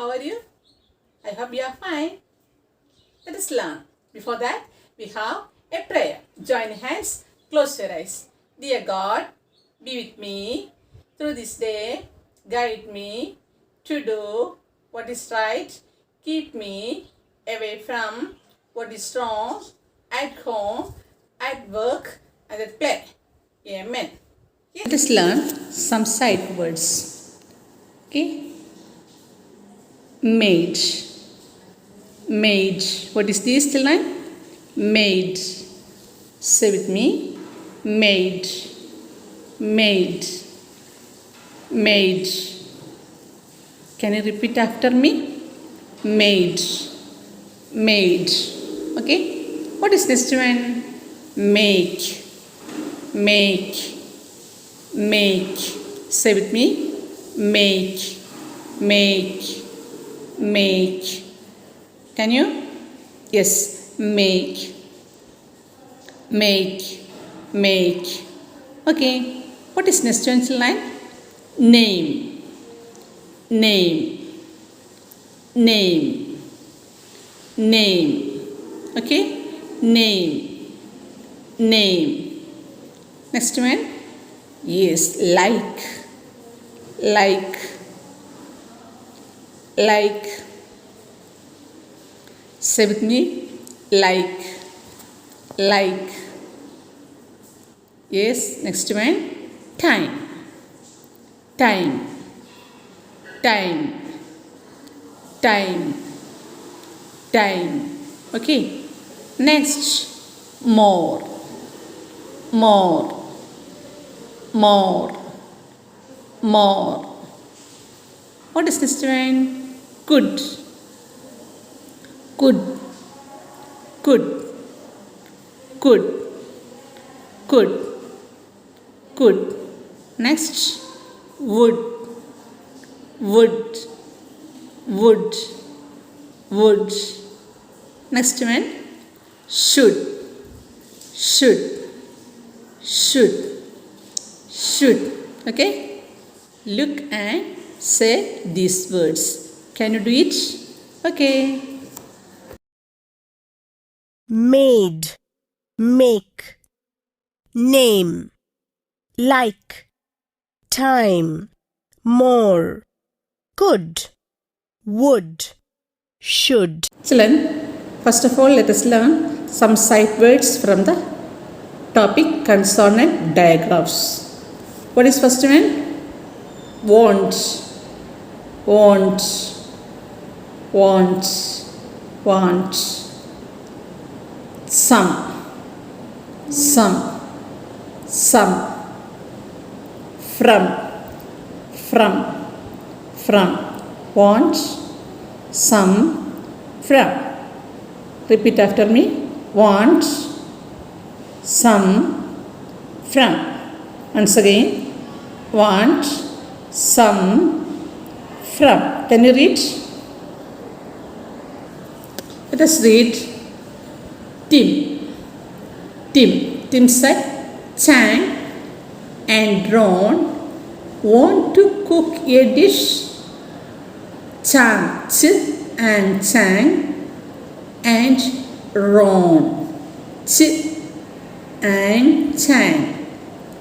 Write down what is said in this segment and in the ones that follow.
How are you? I hope you are fine. Let us learn. Before that, we have a prayer. Join hands, close your eyes. Dear God, be with me through this day. Guide me to do what is right. Keep me away from what is wrong at home, at work, and at play. Amen. Let us learn some sight words. Okay. Maid. Maid. What is this, children? Maid. Say with me. Maid. Maid. Maid. Can you repeat after me? Maid. Maid. Okay. What is this one? Make. Make. Make. Say with me. Make. Make. Make. Can you? Yes. Make. Make. Make. Okay. What is next one, children? Name. Name. Name. Name. Okay. Name. Name. Next one? Yes. Like. Like. Like. Say with me. Like. Like. Yes. Next one. Time. Time. Time. Time. Time. Okay. Next. More. More. More. More. What is this one? Good. Good. Good. Good. Good. Good. Next. Wood. Wood. Wood. Wood. Next one. Should. Should. Should. Should. Okay. Look and say these words. Can you do it? Okay. Made, make, name, like, time, more, good, would, should. Children, first of all, let us learn some sight words from the topic consonant digraphs. What is first one? Want. Want. Want. Want. Some. Some. Some. From. From. From. Want. Some. From. Repeat after me. Want. Some. From. Once again. Want. Some. From. Can you read? Let us read. Tim. Tim. Tim said, Chang and Ron want to cook a dish. Chang, Ch and Chang and Ron. Ch and Chang.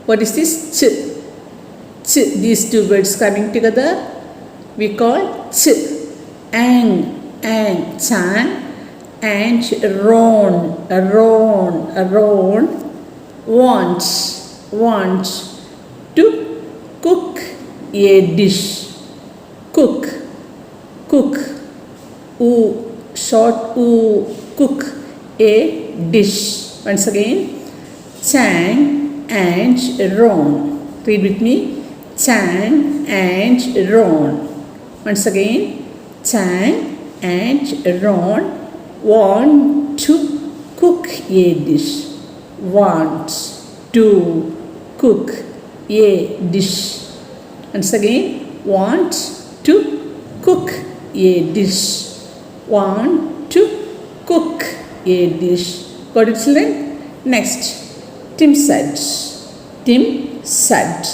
What is this? Ch. Ch. These two words coming together we call Ch. And Chang and Ron. Ron wants to cook a dish. Cook. Short cook a dish. Once again, Chang and Ron. Read with me. Chang and Ron. Once again, Chang and Ron want to cook a dish. Want to cook a dish. Once again, want to cook a dish. Want to cook a dish. Got it, children? Next, Tim said. Tim said,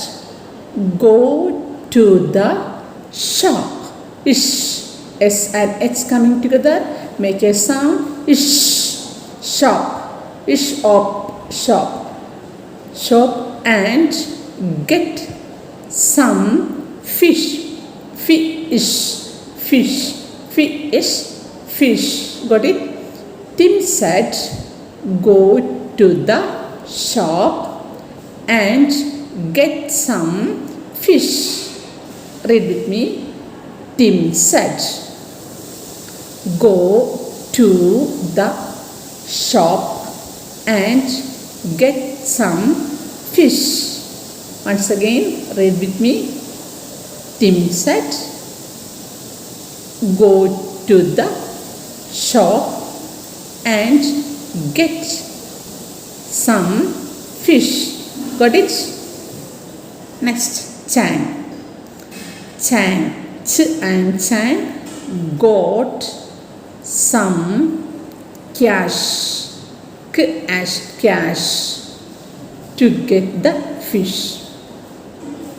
go to the shop. Ish. S and H coming together make a sound ish. Shop. Ish of shop. Shop and get some fish. Fish. Fish. Fish. Fish. Got it? Tim said, go to the shop and get some fish. Read with me. Tim said, go to the shop and get some fish. Once again, read with me. Tim said, go to the shop and get some fish. Got it? Next, Chang. Chang. Ch and Chang got some cash. Cash to get the fish.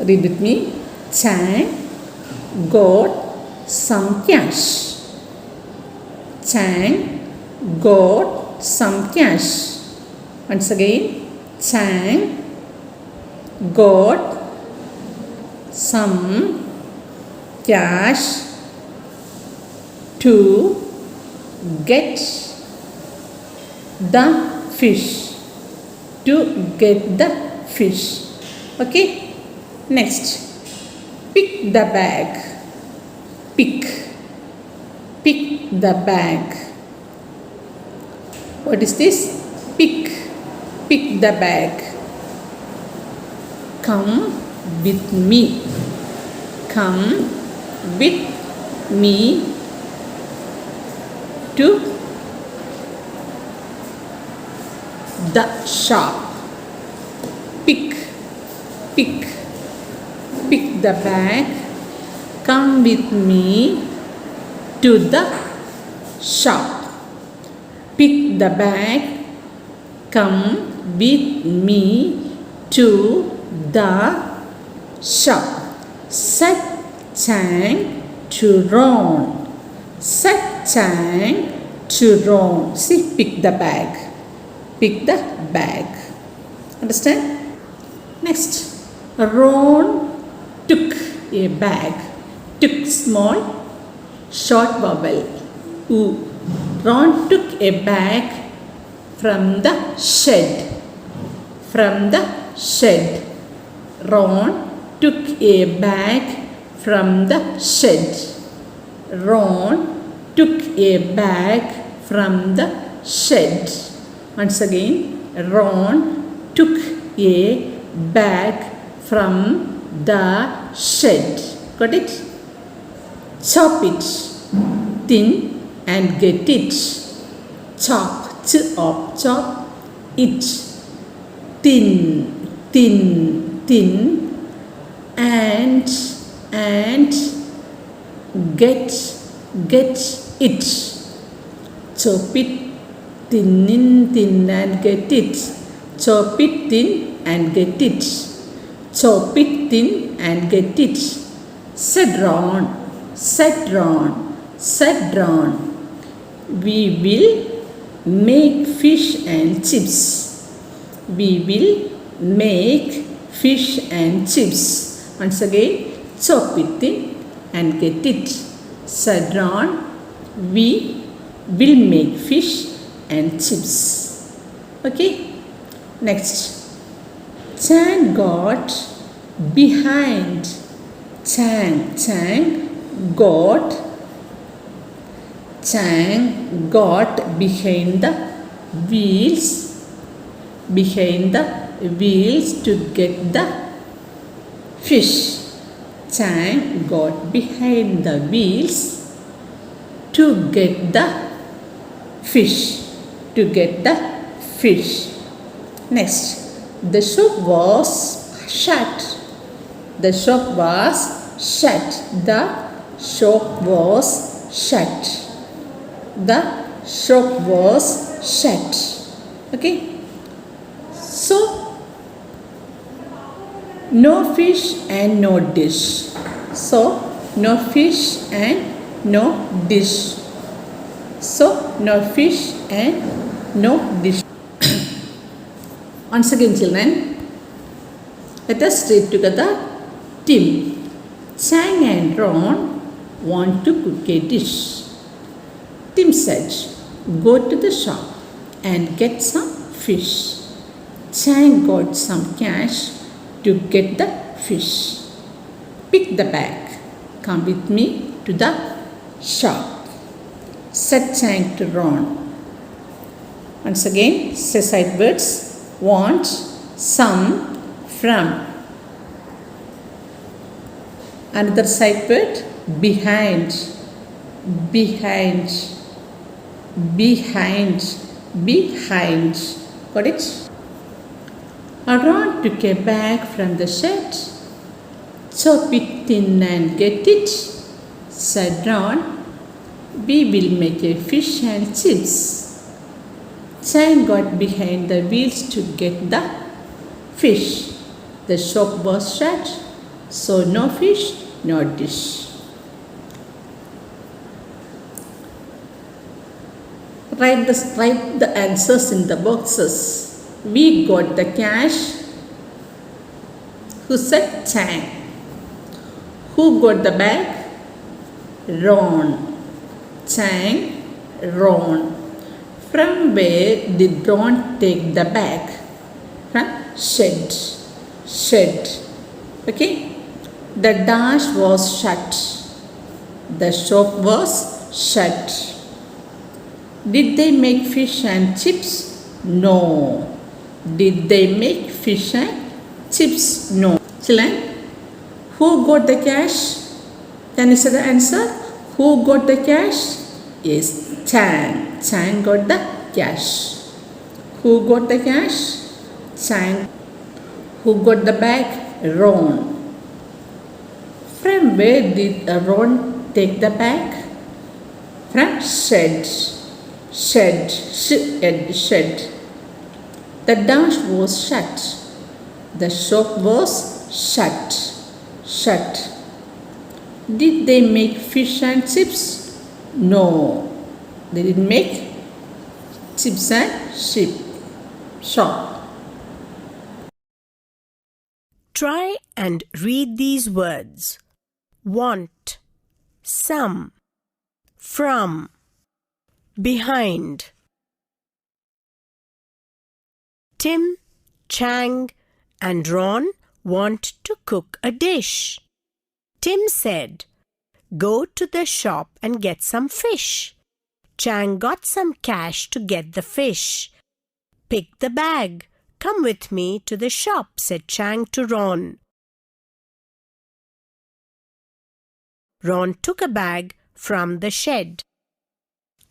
Read with me. Chang got some cash. Chang got some cash. Once again, Chang got some cash to get the fish. To get the fish. Okay. Next, pick the bag. Pick the bag. What is this? Pick the bag. Come with me. Come with me to the shop. Pick the bag. Come with me to the shop. Pick the bag. Come with me to the shop. Said Chang to Ron. Said Chang to Ron. See, pick the bag. Pick the bag. Understand? Next, Ron took a bag. Took small, short vowel. U. Ron took a bag from the shed. From the shed. Ron took a bag from the shed. Ron took a bag from the shed. Once again, Ron took a bag from the shed. Got it? Chop it thin and get it. Chop, chop it thin and get it. Chop it thin and get it. Chop it thin and get it. Chop it thin and get it. Said Ron. We will make fish and chips. We will make fish and chips. Once again, chop it thin and get it. Said Ron, we will make fish and chips. Okay. Next, Chang got behind. Chang got behind the wheels. Behind the wheels to get the fish. Chang got behind the wheels to get the fish. To get the fish. Next, the shop was shut. The shop was shut. The shop was shut. The shop was shut. Okay. So, no fish and no dish. So, no fish and no dish. So no fish and no dish. Once again, children, let us read together. Tim, Chang and Ron want to cook a dish. Tim said, go to the shop and get some fish. Chang got some cash to get the fish. Pick the bag. Come with me to the shop, said Chang to Ron. Once again, say side words. Want, some, from. Another side word, behind, behind, behind, behind. Got it? Ron took a bag from the shed. Chop it thin and get it, said Ron. We will make a fish and chips. Chang got behind the wheels to get the fish. The shop was shut, so no fish, no dish. Write the answers in the boxes. We got the cash. Who said Chang? Who got the bag? Ron. Chang, Ron. From where did Ron take the bag? From shed. Shed. Okay? The dash was shut. The shop was shut. Did they make fish and chips? No. Did they make fish and chips? No. Children, who got the cash? Can you say the answer? Who got the cash? Yes, Chang. Chang got the cash. Who got the cash? Chang. Who got the bag? Ron. From where did Ron take the bag? From shed. Shed. Shed. The dash was shut. The shop was shut. Shut. Did they make fish and chips? No. They didn't make chips and shop. Try and read these words. Want, some, from, behind. Tim, Chang, and Ron want to cook a dish. Tim said, go to the shop and get some fish. Chang got some cash to get the fish. Pick the bag. Come with me to the shop, said Chang to Ron. Ron took a bag from the shed.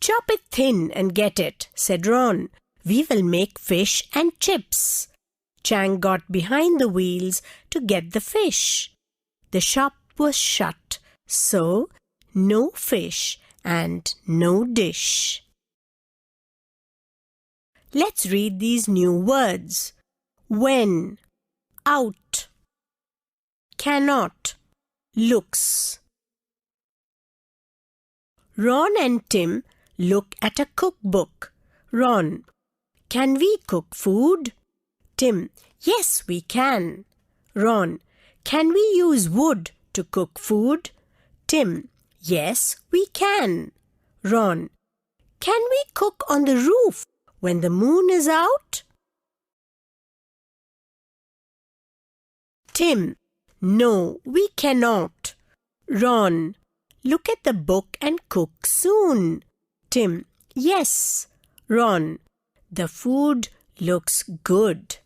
Chop it thin and get it, said Ron. We will make fish and chips. Chang got behind the wheels to get the fish. The shop was shut, so no fish and no dish. Let's read these new words. When, out, cannot, looks. Ron and Tim look at a cookbook. Ron, can we cook food? Tim, yes, we can. Ron, can we use wood to cook food? Tim, yes, we can. Ron, can we cook on the roof when the moon is out? Tim, no, we cannot. Ron, look at the book and cook soon. Tim, yes. Ron, the food looks good.